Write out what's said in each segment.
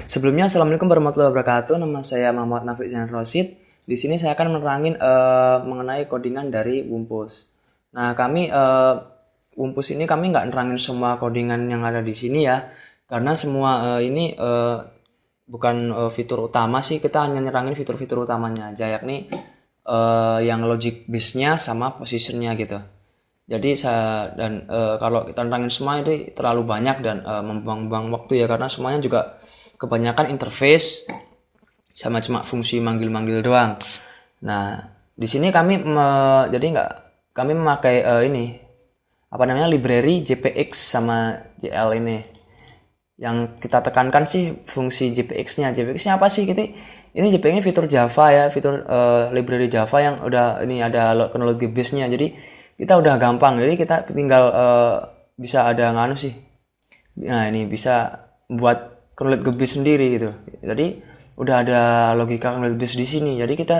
Sebelumnya, Assalamualaikum warahmatullahi wabarakatuh. Nama saya Muhammad Nafiq Zain Rosid. Di sini saya akan menerangin mengenai codingan dari Wumpus. Nah, Wumpus ini kami nggak nerangin semua codingan yang ada di sini ya, karena semua ini bukan fitur utama sih. Kita hanya nerangin fitur-fitur utamanya aja, yakni yang logic base-nya sama positionnya gitu. Jadi kalau kita nerangin semua itu terlalu banyak dan membuang-buang waktu ya, karena semuanya juga kebanyakan interface sama cuma fungsi manggil-manggil doang. Nah, di sini jadi nggak kami memakai ini apa namanya library JPX sama JL ini. Yang kita tekankan sih fungsi JPX-nya. JPX-nya apa sih? Ini JPX ini fitur Java ya, fitur library Java yang udah ini ada chronology base-nya. Jadi kita udah gampang. Jadi kita tinggal bisa ada nganu sih. Nah, ini bisa buat chronology base sendiri gitu. Jadi udah ada logika chronology base di sini. Jadi kita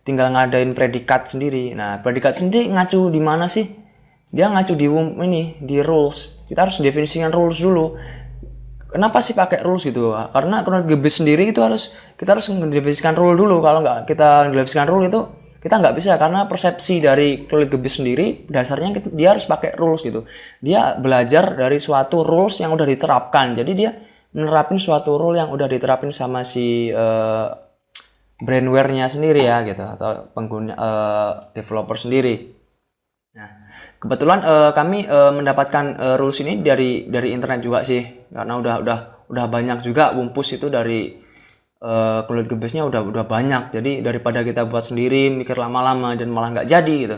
tinggal ngadain predikat sendiri. Nah, predikat sendiri ngacu di mana sih? Dia ngacu di rules. Kita harus definisikan rules dulu. Kenapa sih pakai rules gitu? Karena chronology base sendiri itu kita harus mendefinisikan rule dulu. Kalau nggak kita mendefinisikan rule itu kita nggak bisa, karena persepsi dari chronology base sendiri dasarnya dia harus pakai rules gitu. Dia belajar dari suatu rules yang udah diterapkan. Jadi dia menerapin suatu rule yang udah diterapin sama si brandware-nya sendiri ya gitu, atau pengguna developer sendiri. Nah, kebetulan kami mendapatkan rules ini dari internet juga sih, karena udah banyak juga Wumpus itu dari chronology base-nya udah banyak. Jadi daripada kita buat sendiri mikir lama-lama dan malah nggak jadi gitu.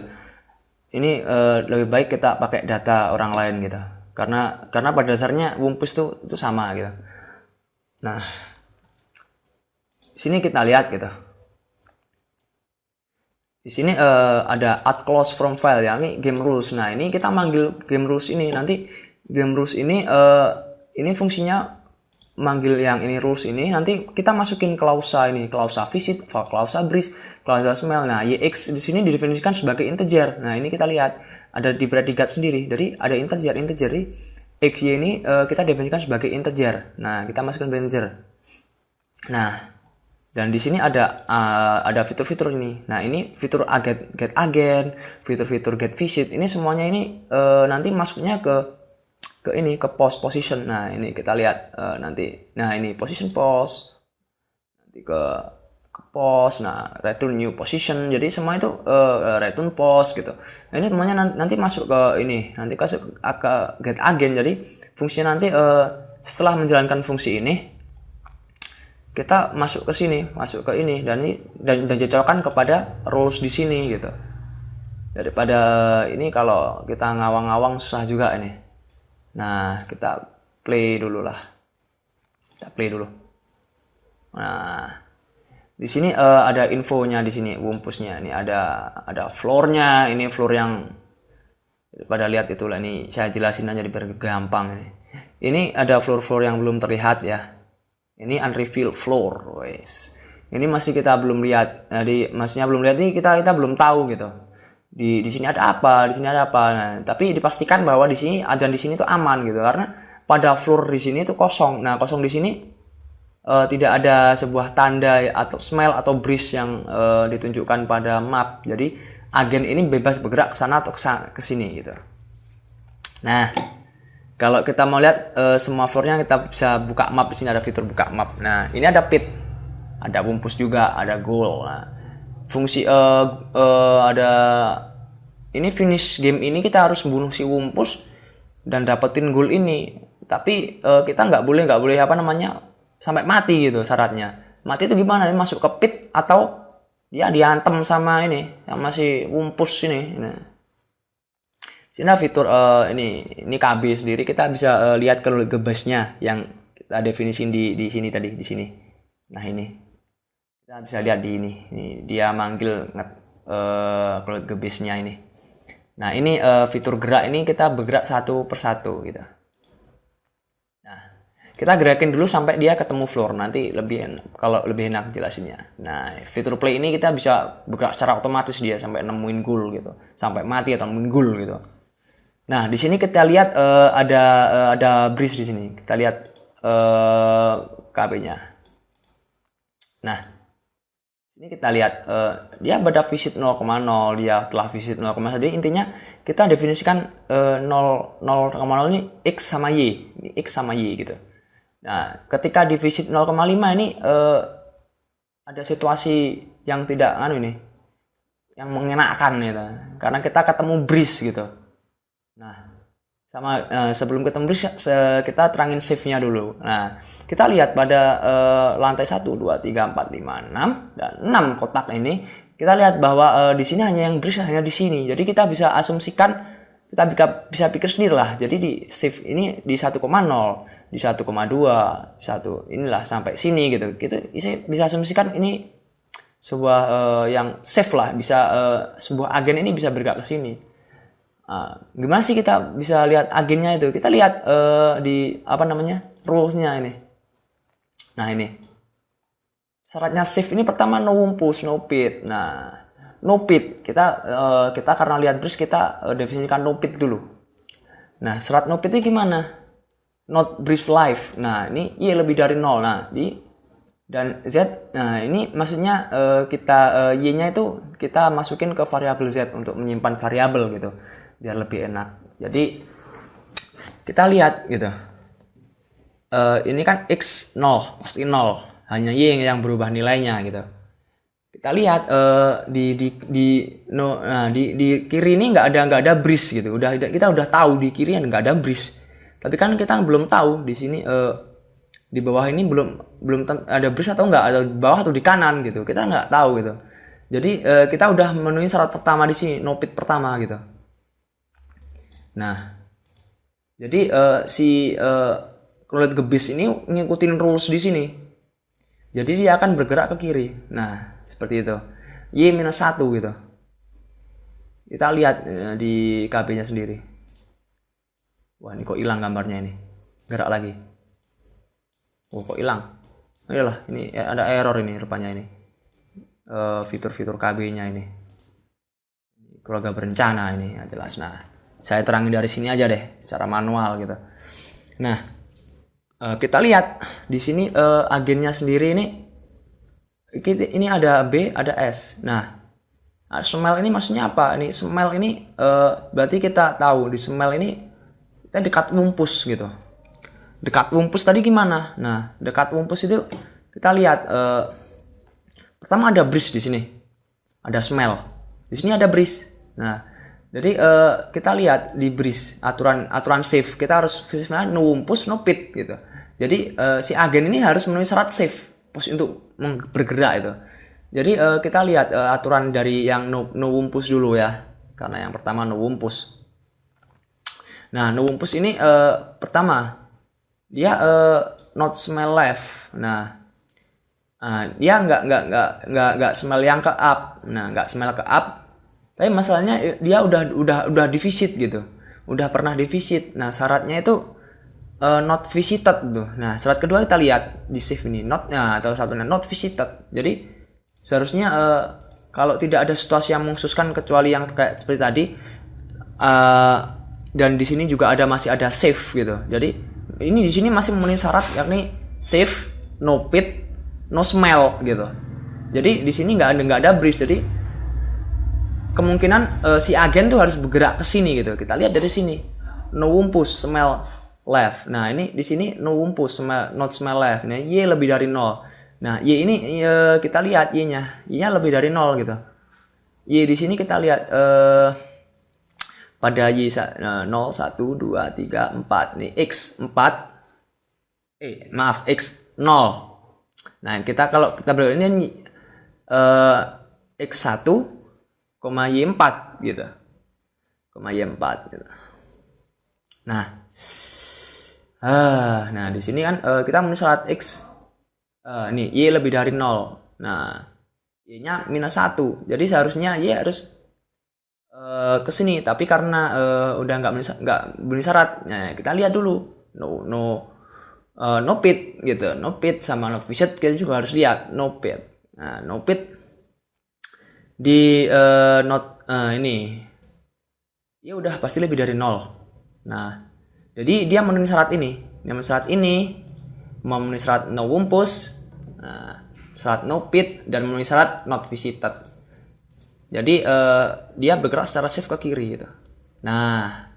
Ini lebih baik kita pakai data orang lain gitu. Karena pada dasarnya Wumpus itu sama gitu. Nah, sini kita lihat gitu. Di sini ada add clause from file ya, ini game rules. Nah, ini kita manggil game rules ini. Nanti game rules ini fungsinya manggil yang ini rules ini. Nanti kita masukin klausa ini, klausa visit, klausa breeze, klausa smell. Nah, YX di sini didefinisikan sebagai integer. Nah, ini kita lihat ada di predikat sendiri. Jadi ada integer. Jadi XY ini kita definisikan sebagai integer. Nah, kita masukkan integer. Nah, dan di sini ada fitur-fitur ini. Nah, ini fitur get agent, fitur-fitur get visit. Ini semuanya ini nanti masuknya ke post position. Nah, ini kita lihat nanti. Nah, ini position post. Nanti ke post. Nah, return new position. Jadi semua itu return post gitu. Nah, ini semuanya nanti masuk ke ini. Nanti masuk ke get agent. Jadi fungsinya nanti setelah menjalankan fungsi ini, kita masuk ke sini, masuk ke ini dan cocokkan kepada rules di sini gitu. Daripada ini kalau kita ngawang-ngawang susah juga ini. Nah, kita play dulu lah. Kita play dulu. Nah, di sini ada infonya di sini, Wumpusnya. Ini ada floor-nya, ini floor yang pada lihat itulah, ini saya jelasin aja biar gampang ini. Ini ada floor-floor yang belum terlihat ya. Ini unrevealed floor, guys. Ini masih kita belum lihat. Jadi masihnya belum lihat, ini kita belum tahu gitu. Di sini ada apa? Di sini ada apa? Nah, tapi dipastikan bahwa di sini tuh aman gitu, karena pada floor di sini tuh kosong. Nah, kosong di sini tidak ada sebuah tanda atau smell atau breeze yang ditunjukkan pada map. Jadi agen ini bebas bergerak ke sana atau ke sini gitu. Nah, kalau kita mau lihat semua floornya, kita bisa buka map. Di sini ada fitur buka map. Nah, ini ada pit, ada Wumpus juga, ada goal. Nah, fungsi ada ini finish game ini kita harus bunuh si Wumpus dan dapetin goal ini. Tapi kita nggak boleh apa namanya sampai mati gitu syaratnya. Mati itu gimana? Masuk ke pit atau dia diantem sama si Wumpus ini. Nah, sini fitur ini KB sendiri, kita bisa lihat chronology base-nya yang kita definisin di sini tadi, di sini. Nah, ini kita bisa lihat di ini. Ini dia manggil chronology base-nya ini. Nah, ini fitur gerak ini kita bergerak satu persatu gitu. Nah, kita gerakin dulu sampai dia ketemu floor. Nanti kalau lebih enak jelasinnya. Nah, fitur play ini kita bisa bergerak secara otomatis dia sampai nemuin goal gitu, sampai mati atau nemuin goal gitu. Nah, di sini kita lihat ada breeze di sini. Kita lihat KB-nya. Nah, ini kita lihat dia pada visit 0,0, dia telah visit 0,1. Jadi intinya kita definisikan 0,0 ini X sama Y. Ini X sama Y gitu. Nah, ketika di visit 0,5 ini ada situasi yang tidak yang mengenakan gitu. Karena kita ketemu breeze gitu. Nah, sama sebelum ketemu breeze kita terangin save-nya dulu. Nah, kita lihat pada lantai 1, 2, 3, 4, 5, 6 dan 6 kotak ini, kita lihat bahwa di sini hanya yang breeze hanya di sini. Jadi kita bisa asumsikan, kita bisa pikir sendiri lah. Jadi di save ini di 1,0, di 1,2, 1 inilah sampai sini gitu. Kita bisa asumsikan ini sebuah yang safe lah, bisa sebuah agen ini bisa bergerak ke sini. Gimana sih kita bisa lihat agennya itu? Kita lihat di rules-nya ini. Nah, ini syaratnya safe ini pertama no wumpus, no pit. Nah, no pit kita karena lihat breeze kita definisikan no pit dulu. Nah, syarat no pit ini gimana? Not breeze live. Nah, ini Y lebih dari 0. Nah, dan Z, nah ini maksudnya kita Y-nya itu kita masukin ke variabel Z untuk menyimpan variabel gitu, biar lebih enak. Jadi kita lihat gitu, ini kan X 0 pasti 0, hanya Y yang berubah nilainya gitu. Kita lihat di kiri ini nggak ada breeze gitu. Kita udah tahu di kiri nggak ada breeze, tapi kan kita belum tahu di sini di bawah ini belum ada breeze atau enggak, atau di bawah atau di kanan gitu, kita nggak tahu gitu. Jadi kita udah memenuhi syarat pertama di sini, no pit pertama gitu. Nah, jadi kalau lihat gebis ini ngikutin rules di sini, jadi dia akan bergerak ke kiri. Nah, seperti itu, Y-1 gitu. Kita lihat di KB-nya sendiri. Wah, ini kok hilang gambarnya ini, gerak lagi. Oh, kok hilang? Iyalah, ini ada error ini rupanya ini. Fitur-fitur KB-nya ini. Keluarga berencana ini, ya jelas. Nah, saya terangin dari sini aja deh, secara manual gitu. Nah, kita lihat di sini agennya sendiri ini ada B, ada S. Nah, smell ini maksudnya apa? Ini smell ini berarti kita tahu di smell ini kita dekat wumpus gitu. Dekat wumpus tadi gimana? Nah, dekat wumpus itu kita lihat pertama ada breeze di sini, ada smell. Di sini ada breeze. Nah, jadi kita lihat di breeze aturan save kita harus save-nya no wumpus, no pit gitu. Jadi si agen ini harus memenuhi syarat save pos untuk bergerak itu. Jadi kita lihat aturan dari yang no wumpus dulu ya, karena yang pertama no wumpus. Nah, no wumpus ini pertama dia not smell left. Nah, dia nggak smell yang ke up. Nah, nggak smell ke up. Tapi masalahnya dia udah divisit gitu. Udah pernah divisit. Nah, syaratnya itu not visited tuh. Nah, syarat kedua kita lihat di save ini atau satunya not visited. Jadi seharusnya kalau tidak ada situasi yang mengkhususkan kecuali yang kayak seperti tadi, dan di sini juga masih ada save gitu. Jadi ini di sini masih memenuhi syarat, yakni save, no pit, no smell gitu. Jadi di sini nggak ada breeze. Jadi kemungkinan si agen tuh harus bergerak ke sini gitu. Kita lihat dari sini, no wumpus, smell left. Nah, ini di sini no wumpus, not smell left. Nah, Y lebih dari 0. Nah, Y ini kita lihat Y-nya lebih dari 0 gitu. Y di sini kita lihat pada Y 0, 1, 2, 3, 4 nih X 4 X 0. Nah, kalau kita berarti ini X 1, Y 4 gitu. Y 4 gitu. Nah di sini kan kita memenuhi syarat X nih Y lebih dari 0. Nah, Y-nya -1. Jadi seharusnya Y harus ke sini, tapi karena udah nggak memenuhi syarat. Nah, kita lihat dulu no pit gitu. No pit sama no visit kita juga harus lihat no pit. Nah, no pit di ini ya udah pasti lebih dari 0. Nah, jadi dia memenuhi syarat ini. Yang syarat ini memenuhi syarat no wumpus, syarat no pit, dan memenuhi syarat not visited. Jadi dia bergerak secara safe ke kiri gitu. Nah,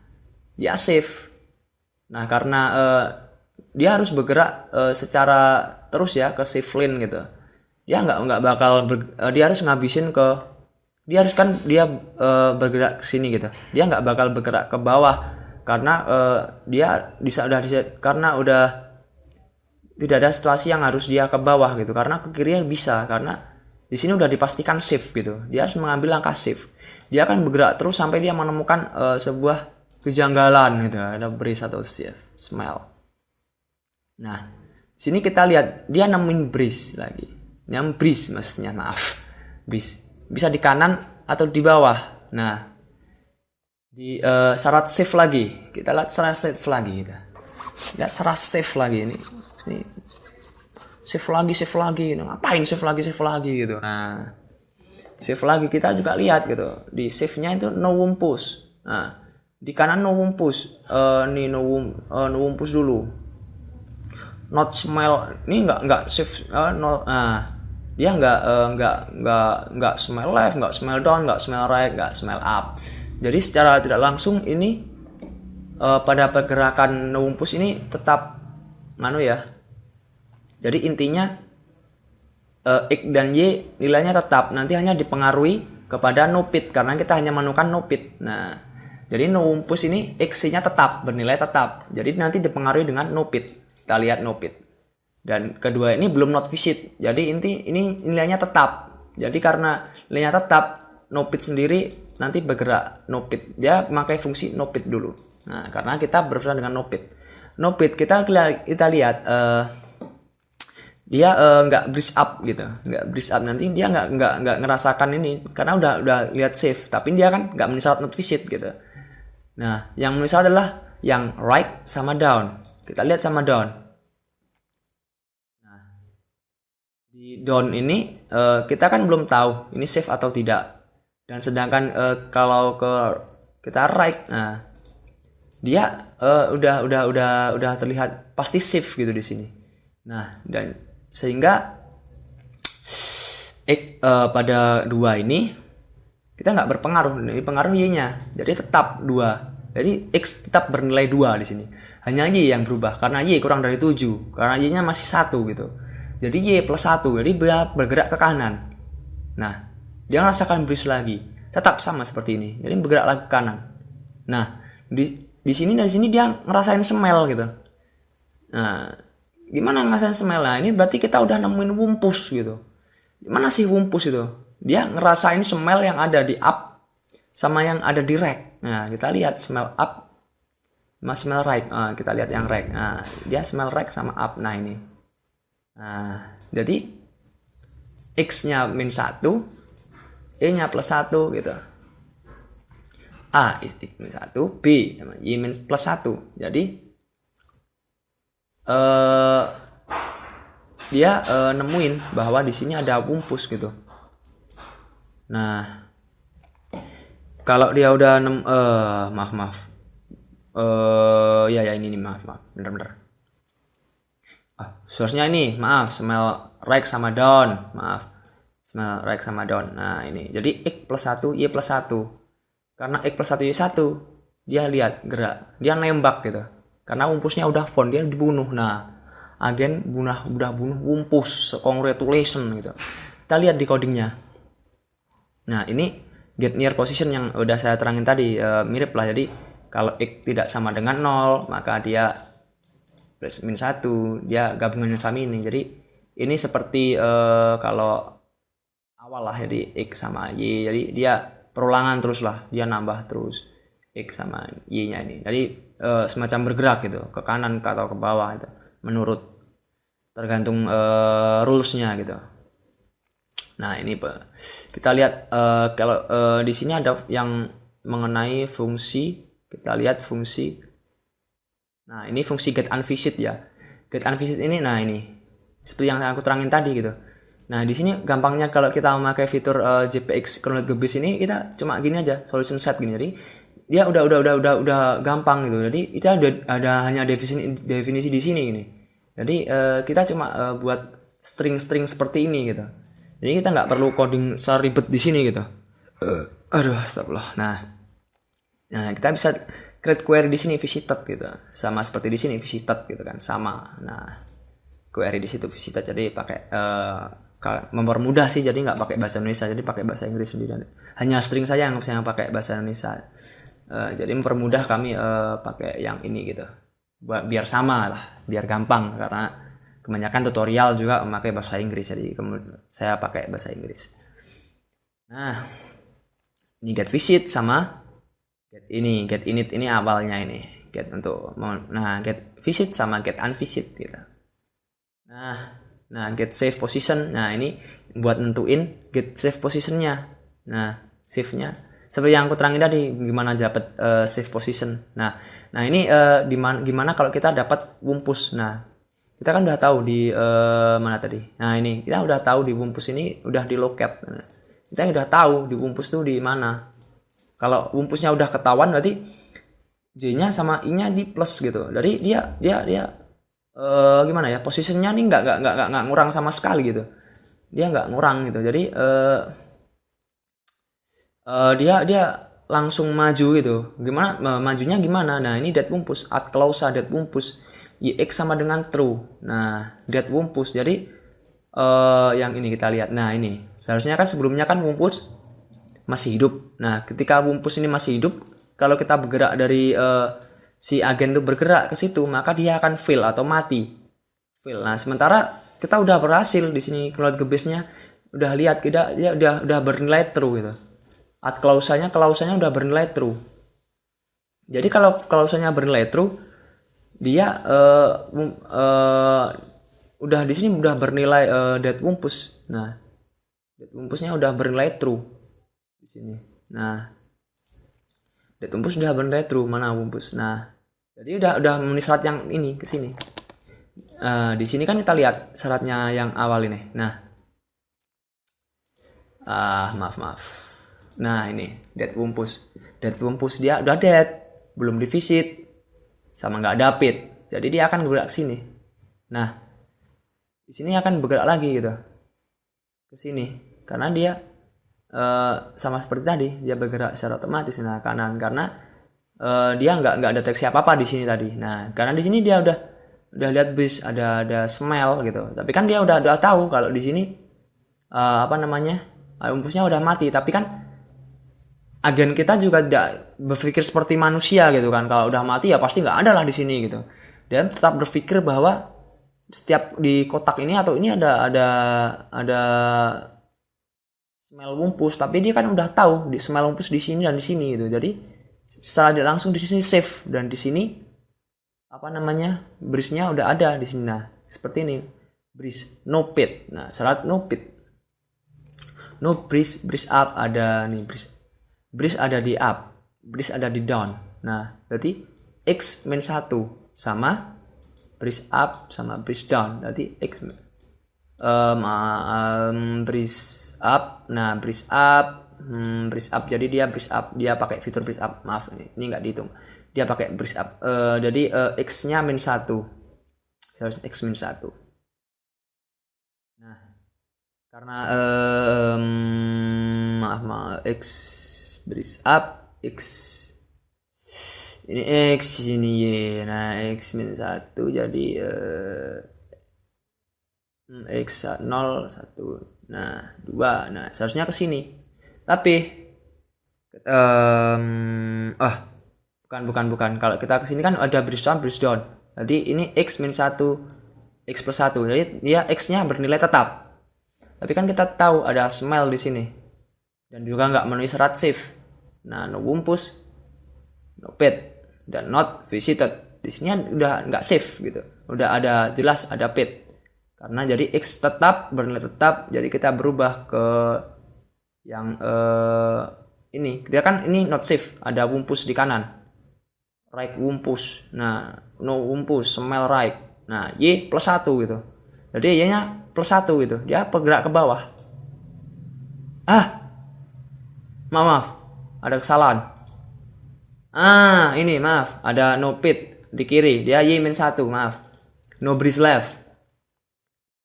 dia safe. Nah, karena dia harus bergerak secara terus ya ke safe lane gitu. Dia nggak bakal dia harus ngabisin ke dia bergerak ke sini gitu. Dia nggak bakal bergerak ke bawah karena dia karena udah tidak ada situasi yang harus dia ke bawah gitu. Karena ke kiri bisa, karena di sini udah dipastikan safe gitu. Dia harus mengambil langkah safe. Dia akan bergerak terus sampai dia menemukan sebuah kejanggalan gitu. Ada breeze atau smell. Nah, sini kita lihat dia nemuin breeze lagi. Yang breeze maksudnya, maaf. Breeze. Bisa di kanan atau di bawah. Nah, di syarat safe lagi. Kita lihat syarat safe lagi gitu. Lihat syarat safe lagi ini save lagi. Ngapain save lagi gitu. Nah, save lagi kita juga lihat gitu. Di save-nya itu no wumpus. Nah, di kanan no wumpus. No wumpus dulu. Not smell. Ini enggak save nah, dia enggak smell left, enggak smell down, enggak smell right, enggak smell up. Jadi secara tidak langsung ini pada pergerakan no wumpus ini tetap ya. Jadi intinya X dan Y nilainya tetap, nanti hanya dipengaruhi kepada no pit karena kita hanya menemukan no pit. Nah, jadi no wumpus ini X-nya tetap, bernilai tetap. Jadi nanti dipengaruhi dengan no pit. Kita lihat no pit. Dan kedua ini belum not visit. Jadi ini nilainya tetap. Jadi karena nilainya tetap, no pit sendiri nanti bergerak no pit. Dia memakai fungsi no pit dulu. Nah, karena kita berurusan dengan no pit. No pit kita lihat dia nggak breeze up gitu, nggak breeze up, nanti dia nggak ngerasakan ini karena udah lihat safe, tapi dia kan nggak memenuhi syarat not visit gitu. Nah, yang memenuhi syarat adalah yang right sama down. Kita lihat sama down. Nah, di down ini kita kan belum tahu ini safe atau tidak, dan sedangkan kalau kita right, nah dia udah terlihat pasti safe gitu di sini. Nah, dan sehingga pada 2 ini kita nggak berpengaruh, ini pengaruh Y-nya, jadi tetap 2. Jadi X tetap bernilai 2 di sini. Hanya Y yang berubah karena Y kurang dari 7, karena Y-nya masih 1 gitu. Jadi Y plus 1, jadi dia bergerak ke kanan. Nah, dia merasakan breeze lagi, tetap sama seperti ini. Jadi bergerak lagi ke kanan. Nah, di sini dia ngerasain smell gitu. Nah, gimana ngerasain smell? Nah, ini berarti kita udah nemuin wumpus gitu. Gimana sih wumpus itu? Dia ngerasain smell yang ada di up sama yang ada di right. Nah, kita lihat smell up sama smell right. Nah, kita lihat yang right. Nah, dia smell right sama up. Nah, ini. Nah, jadi X-nya min 1, Y-nya plus 1 gitu. A is min 1, B sama Y min plus 1. Jadi dia nemuin bahwa di sini ada wumpus gitu. Nah, kalau dia udah maaf. Ya ini nih, maaf. Bener. Source-nya ini, maaf, smell right sama down. Maaf. Smell right sama down. Nah, ini. Jadi X plus 1, Y plus 1. Karena X plus 1, Y 1, dia lihat gerak. Dia nembak gitu. Karena wumpusnya udah found, dia dibunuh. Nah, agen udah bunuh wumpus. Congratulations gitu. Kita lihat di codingnya. Nah, ini get near position yang udah saya terangin tadi, mirip lah. Jadi kalau X tidak sama dengan 0, maka dia plus min 1, dia gabungannya sama ini. Jadi ini seperti kalau awal lah, jadi X sama Y. Jadi dia perulangan terus lah, dia nambah terus X sama Y-nya ini. Jadi semacam bergerak gitu, ke kanan atau ke bawah itu, menurut tergantung rules-nya gitu. Nah, ini kita lihat kalau di sini ada yang mengenai fungsi. Kita lihat fungsi. Nah, ini fungsi get unvisit ya. Get unvisit ini, nah ini seperti yang aku terangin tadi gitu. Nah, di sini gampangnya kalau kita memakai fitur JPX chronological base ini, kita cuma gini aja, solution set gini. Jadi dia udah gampang gitu. Jadi itu ada hanya definisi di sini gini. Jadi kita cuma buat string-string seperti ini gitu. Jadi kita nggak perlu coding seribet di sini gitu. Aduh, astagfirullah. Nah, kita bisa create query di sini visited gitu. Sama seperti di sini visited gitu kan, sama. Nah, query di situ visited, jadi pakai mempermudah sih, jadi nggak pakai bahasa Indonesia, jadi pakai bahasa Inggris sendiri. Hanya string saja yang pakai bahasa Indonesia. Jadi mempermudah kami pakai yang ini gitu. Biar sama lah, biar gampang, karena kebanyakan tutorial juga memakai bahasa Inggris, jadi saya pakai bahasa Inggris. Nah, ini get visit sama get init ini awalnya ini. Get get visit sama get unvisit gitu. Nah, get save position. Nah, ini buat nentuin get save positionnya. Nah, save-nya seperti yang aku terangin tadi, gimana dapat save position. Nah ini gimana kalau kita dapat wumpus. Nah, kita kan udah tahu di mana tadi. Nah, ini kita udah tahu di wumpus ini udah di locate. Nah, kita udah tahu di wumpus tuh di mana. Kalau wumpusnya udah ketahuan, berarti J-nya sama I-nya di plus gitu. Jadi dia gimana ya? Posisinya nih nggak ngurang sama sekali gitu. Dia nggak ngurang gitu. Jadi dia langsung maju gitu. Gimana majunya gimana? Nah, ini dat wumpus, add clause dat wumpus. X sama dengan true. Nah, dat wumpus. Jadi yang ini kita lihat. Nah, ini seharusnya kan sebelumnya kan wumpus masih hidup. Nah, ketika wumpus ini masih hidup, kalau kita bergerak dari si agen itu bergerak ke situ, maka dia akan fail atau mati. Fail. Nah, sementara kita udah berhasil di sini keluar ke base-nya, udah lihat dia udah bernilai true gitu. Add clause-nya udah bernilai true. Jadi kalau clause-nya bernilai true, dia udah di sini udah bernilai dat wumpus. Nah, dat wumpusnya udah bernilai true di sini. Nah, dat wumpus udah bernilai true, mana wumpus. Nah, jadi udah memenuhi syarat yang ini ke sini. Di sini kan kita lihat syaratnya yang awal ini. Nah, maaf. Nah, ini dat wumpus dia udah dead, belum di visit, sama nggak dapet. Jadi dia akan bergerak ke sini. Nah, di sini akan bergerak lagi gitu ke sini, karena dia sama seperti tadi, dia bergerak secara otomatis nah kanan, karena dia nggak deteksi apa di sini tadi. Nah, karena di sini dia udah lihat bis ada smell gitu, tapi kan dia udah tahu kalau di sini wumpusnya udah mati. Tapi kan agen kita juga tidak berpikir seperti manusia gitu kan, kalau udah mati ya pasti nggak ada lah di sini gitu. Dia tetap berpikir bahwa setiap di kotak ini atau ini ada smell wumpus, tapi dia kan udah tahu di smell wumpus di sini dan di sini gitu. Jadi secara dia langsung di sini save, dan di sini bridge-nya udah ada di sini. Nah, seperti ini. Bridge no pit. Nah, syarat no pit. No bridge up ada nih, bridge ada di up, bridge ada di down. Nah, berarti X min 1 sama bridge up sama bridge down. Berarti X bridge up. Nah, bridge up jadi dia bridge up, dia pakai fitur bridge up. Maaf, ini nggak dihitung. Dia pakai bridge up. Jadi X-nya min 1. Seharusnya X min 1. Nah, karena maaf X bridge up, X ini X ini Y. Nah, X min 1 jadi X 0 1. Nah, 2. Nah, seharusnya ke sini. Tapi bukan. Kalau kita ke sini kan ada bridge down. Jadi ini X min 1, X plus 1. Jadi dia X-nya bernilai tetap. Tapi kan kita tahu ada smell di sini. Dan juga nggak memenuhi syarat save. Nah, no wumpus, no pit, dan not visited. Di sini udah nggak save gitu. Udah ada jelas ada pit. Karena jadi X tetap bernilai tetap. Jadi kita berubah ke yang ini. Dia kan ini not save, ada wumpus di kanan. Right wumpus. Nah, no wumpus, smell right. Nah, Y plus 1 gitu. Jadi Y-nya plus 1 gitu. Dia bergerak ke bawah. Maaf. Ada kesalahan. Ini maaf. Ada no pit di kiri. Dia Y min 1, maaf. No breeze left.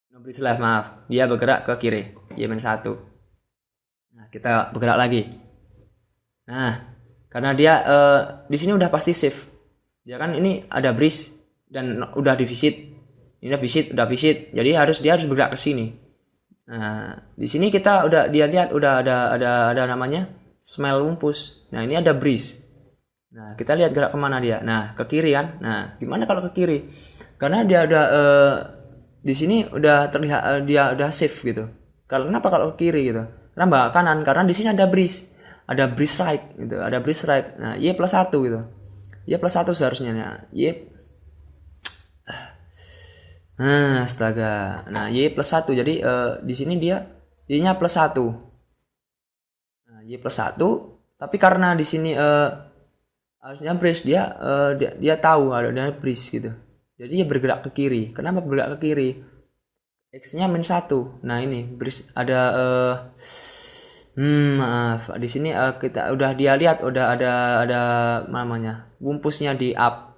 No breeze left, maaf. Dia bergerak ke kiri. Y-1. Nah, kita bergerak lagi. Nah, karena dia di sini udah pasti safe. Dia kan ini ada breeze dan udah di visit. Ini udah visit. Jadi dia harus bergerak ke sini. Nah, di sini kita dia lihat udah ada namanya smell wumpus. Nah, ini ada breeze. Nah, kita lihat gerak kemana dia. Nah, ke kiri kan. Nah, gimana kalau ke kiri? Karena dia udah di sini udah terlihat dia udah safe gitu. Kenapa kalau ke kiri gitu? Kenapa kanan? Karena di sini ada breeze. Ada breeze right gitu. Ada breeze right. Nah, Y+1 gitu. Y+1 seharusnya. Nah, astaga. Nah, Y+1. Jadi di sini Y-nya +1. Nah, Y+1, tapi karena di sini harusnya breeze dia tahu ada breeze gitu. Jadi dia bergerak ke kiri. Kenapa bergerak ke kiri? X-nya -1. Nah, ini breeze ada maaf. Di sini kita udah dia lihat udah ada namanya wumpusnya di up.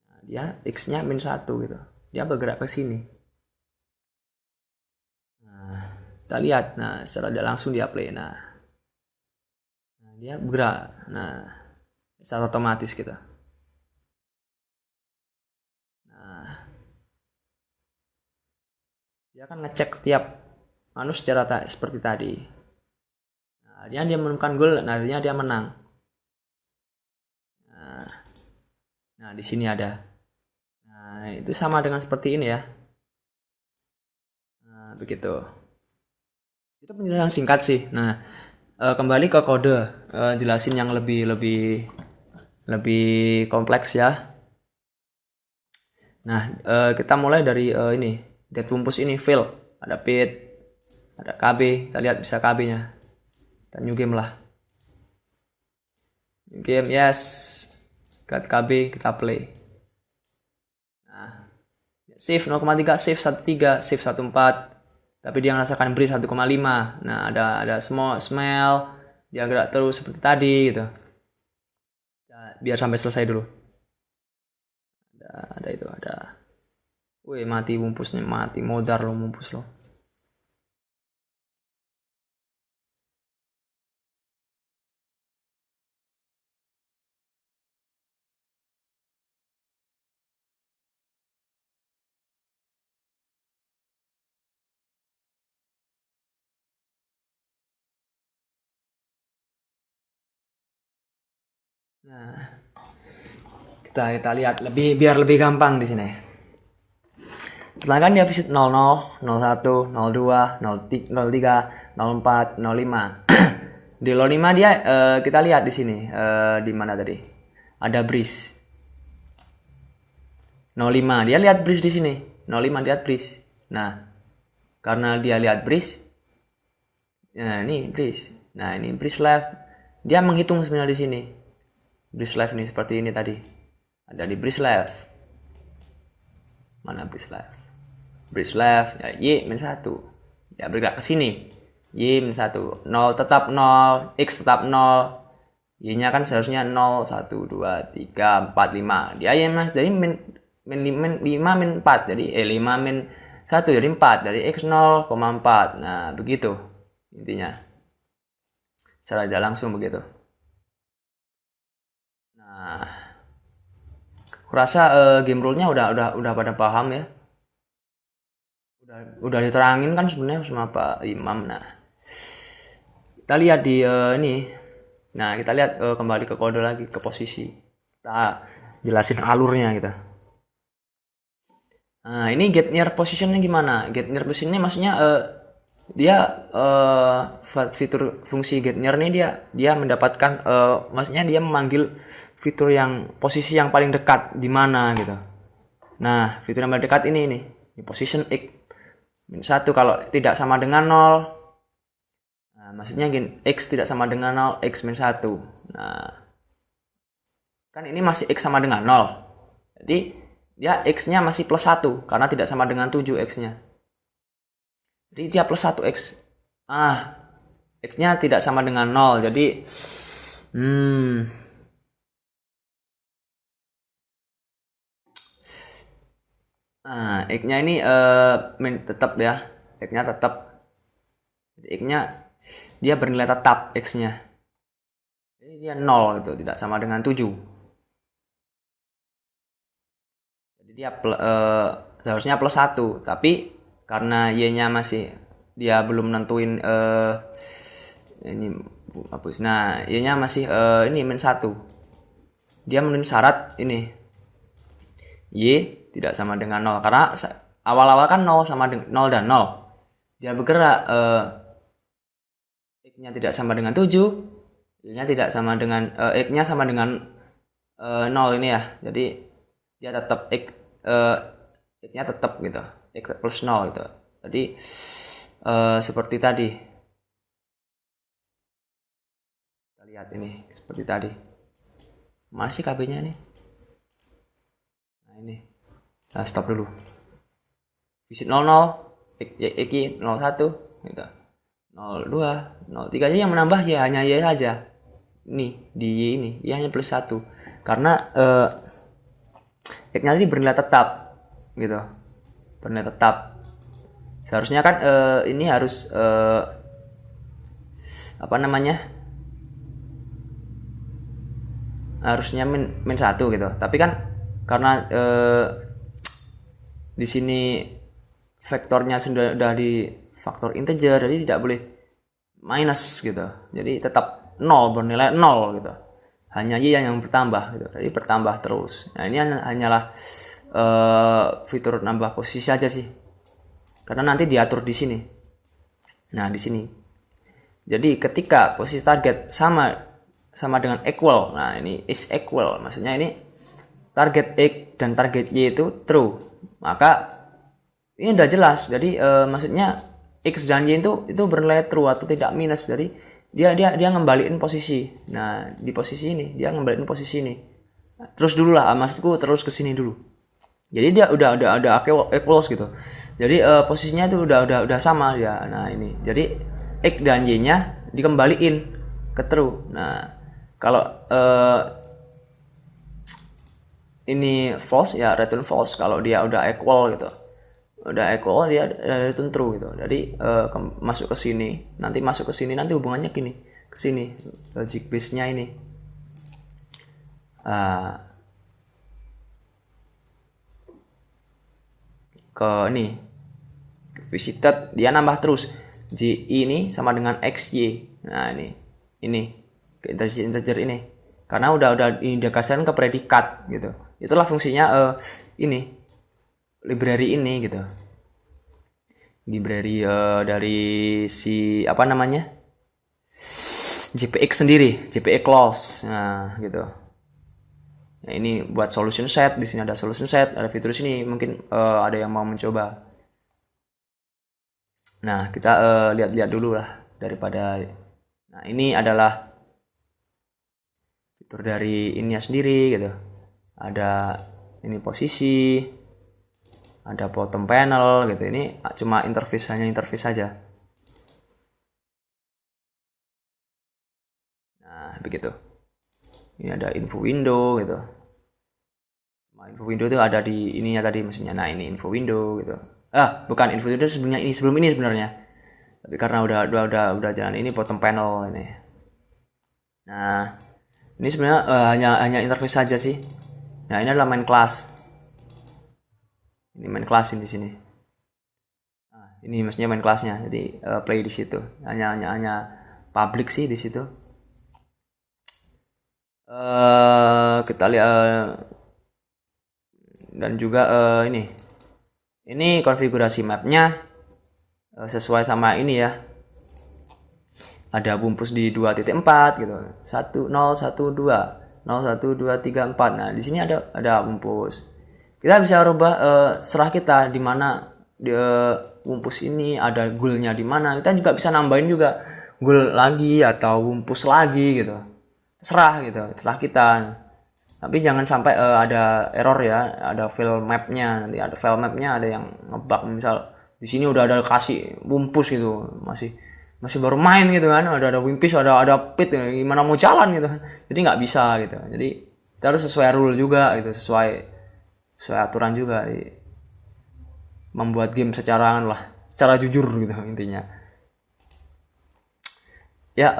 Nah, dia X-nya -1 gitu. Dia bergerak ke sini. Nah, kita lihat. Nah, secara langsung dia play. Nah, dia bergerak. Nah, secara otomatis gitu. Nah, dia akan ngecek tiap secara seperti tadi. Nah, dia menemukan gol, nah dia menang. Nah, di sini ada. Nah, itu sama dengan seperti ini ya. Nah, begitu. Itu penjelasan singkat sih. Nah, kembali ke kode, jelasin yang lebih kompleks ya. Nah, kita mulai dari ini, dead wumpus ini fail, ada pit, ada KB, kita lihat bisa KB-nya. Kita new game lah. New game, yes. Kita KB, kita play. Nah, save 0,3, save 1,3, save 1,4. Tapi dia merasakan breeze 1,5. Nah, ada smell, dia gerak terus seperti tadi gitu. Nah, biar sampai selesai dulu. Ada itu, ada. Wih, mati wumpusnya, mati modar lo wumpus lo. Nah, kita lihat biar lebih gampang di sini. Setelah kan dia visit 00, 01, 02, 03, 04, 05. Di 05 dia kita lihat di sini di mana tadi? Ada breeze. 05 dia lihat breeze di sini. 05 lihat breeze. Nah, karena dia lihat breeze. Nah, ini breeze. Nah, ini breeze left. Dia menghitung sebenarnya di sini. Breeze left nih seperti ini tadi. Ada di breeze left. Mana breeze left? Breeze left, ya Y-1. Ya bergerak ke sini. Y-1. 0 tetap 0, X tetap 0. Y-nya kan seharusnya 0, 1, 2, 3, 4, 5. Dia ya Mas, dari min 5 min 4. Jadi 5 min 1 jadi 4. Dari X 0,4. Nah, begitu intinya. Secara tidak langsung begitu. Nah, kurasa game rule-nya udah pada paham ya. Udah diterangin kan sebenarnya sama Pak Imam. Nah, kita lihat di ini. Nah, kita lihat kembali ke kode lagi, ke posisi. Kita jelasin alurnya kita. Nah, ini get near positionnya gimana? Get near positionnya maksudnya dia fitur fungsi get near ini dia mendapatkan maksudnya dia memanggil fitur yang posisi yang paling dekat di mana gitu. Nah, fitur yang paling dekat ini nih, position X -1 kalau tidak sama dengan 0. Nah, maksudnya gini, X tidak sama dengan 0, X -1. Nah, kan ini masih X sama dengan 0. Jadi dia X-nya masih +1 karena tidak sama dengan 7 X-nya. Jadi dia +1 X. X-nya tidak sama dengan 0. Jadi Nah, x-nya ini tetap ya. X-nya tetap. X-nya dia bernilai tetap x-nya. Jadi dia 0 gitu, tidak sama dengan 7. Jadi dia seharusnya plus 1, tapi karena y-nya masih dia belum nentuin ini hapus. Nah, y-nya masih ini min 1. Dia memenuhi syarat ini. Y tidak sama dengan 0 karena awal-awal kan 0 sama 0 dan 0. Dia bergerak x-nya tidak sama dengan 7, y-nya tidak sama dengan x-nya sama dengan 0 ini ya. Jadi dia tetap x-nya tetap gitu. X plus 0 gitu. Jadi seperti tadi. Kita lihat ini seperti tadi. Masih KB-nya nih. Nah, ini. Nah, stop dulu. Visit 00, x 01 gitu. 02, 03 aja yang menambah ya hanya y saja. Ini di y ini, y hanya plus 1. Karena x-nya tadi bernilai tetap gitu. Bernilai tetap. Seharusnya kan ini harus apa namanya? Harusnya min 1 gitu. Tapi kan karena di sini vektornya sudah di faktor integer, jadi tidak boleh minus gitu. Jadi tetap 0, bernilai 0 gitu. Hanya y yang bertambah gitu. Jadi bertambah terus. Nah, ini hanyalah fitur nambah posisi aja sih. Karena nanti diatur di sini. Nah, di sini. Jadi ketika posisi target sama dengan equal. Nah, ini is equal. Maksudnya ini target x dan target y itu true. Maka ini udah jelas. Jadi maksudnya x dan y itu bernilai true atau tidak minus. Jadi dia ngembaliin posisi. Nah, di posisi ini dia ngembaliin posisi ini. Terus dulu lah, maksudku terus ke sini dulu. Jadi dia udah equals gitu. Jadi posisinya itu udah sama ya. Nah, ini. Jadi x dan y-nya dikembaliin ke true. Nah, kalau ini false ya return false kalau dia udah equal gitu. Udah equal dia return true gitu. Jadi masuk ke sini, nanti hubungannya gini, ke sini. Logic base-nya ini. Ke ini. Visited dia nambah terus. J ini sama dengan xy. Nah, ini ke integer ini. Karena udah diindikasikan ke predikat gitu. Itulah fungsinya ini library ini gitu. Library dari si apa namanya? JPX sendiri, JPX clause. Nah, gitu. Nah, ini buat solution set, di sini ada solution set, ada fitur sini, mungkin ada yang mau mencoba. Nah, kita lihat-lihat dulu lah daripada. Nah, ini adalah fitur dari ininya sendiri gitu. Ada ini posisi, ada bottom panel gitu. Ini cuma hanya interface saja. Nah, begitu. Ini ada info window gitu. Nah, info window itu ada di ininya tadi maksudnya. Nah, ini info window gitu. Bukan info window sebelum ini sebenarnya. Tapi karena udah jalan ini bottom panel ini. Nah, ini sebenarnya hanya interface saja sih. Nah, ini adalah main class. Ini main class ini di sini. Nah, ini maksudnya main classnya. Jadi play di situ. Hanya public sih di situ. Kita lihat dan juga ini konfigurasi mapnya sesuai sama ini ya. Ada bumpus di 2.4 gitu. 1012 01234. Nah, di sini ada bumpus. Kita bisa rubah serah kita di mana di bumpus ini ada goalnya di mana. Kita juga bisa nambahin juga goal lagi atau bumpus lagi gitu. Terserah gitu, terserah kita. Tapi jangan sampai ada error ya, ada file mapnya. Nanti ada file mapnya ada yang ngebug, misal di sini udah ada kasih bumpus gitu, masih baru main gitu kan, ada wimpis, ada pit, gimana mau jalan gitu kan. Jadi nggak bisa gitu. Jadi kita harus sesuai rule juga gitu, sesuai aturan juga. membuat game secara jujur gitu intinya. Ya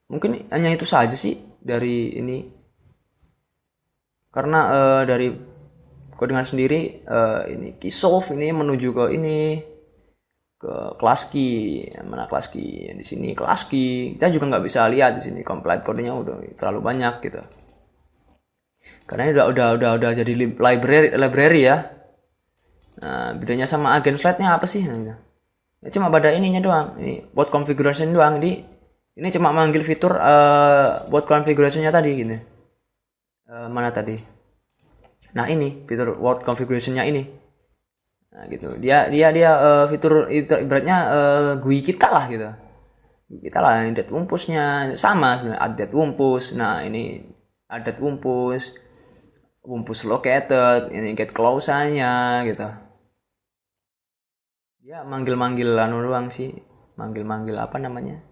mungkin hanya itu saja sih dari ini, karena dari codingan sendiri ini Keysolve ini menuju ke ini, ke Klasky. Mana Klasky? Di sini Klasky. Kita juga nggak bisa lihat di sini complete kodenya udah terlalu banyak gitu. Karena ini udah jadi library ya. Nah, bedanya sama Agent Slate-nya apa sih? Nah, gitu. Ya, cuma pada ininya doang. Ini buat configuration doang. Jadi ini cuma manggil fitur buat configuration-nya tadi gitu. Mana tadi? Nah, ini fitur word configuration-nya ini. Nah, gitu. Dia fitur ibaratnya GUI kita lah gitu. Kita lah add wumpusnya sama sebenarnya, add wumpus. Nah, ini add wumpus located, ini get close-nya gitu. Dia manggil-manggil anu doang sih. Manggil-manggil apa namanya?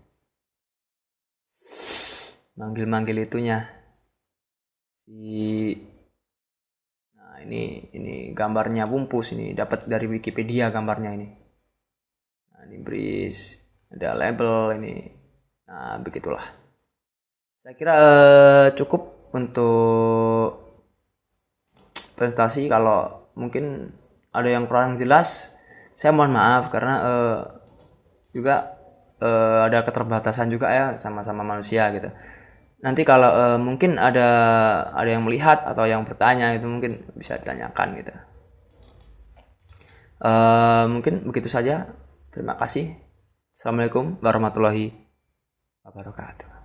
Manggil-manggil itunya. Nah, ini gambarnya wumpus ini, dapat dari Wikipedia gambarnya ini. Nah, ini bris, ada label ini. Nah, begitulah. Saya kira cukup untuk presentasi. Kalau mungkin ada yang kurang jelas, saya mohon maaf karena juga ada keterbatasan juga ya, sama-sama manusia gitu. Nanti kalau mungkin ada yang melihat atau yang bertanya itu mungkin bisa ditanyakan gitu. Mungkin begitu saja. Terima kasih. Assalamualaikum warahmatullahi wabarakatuh.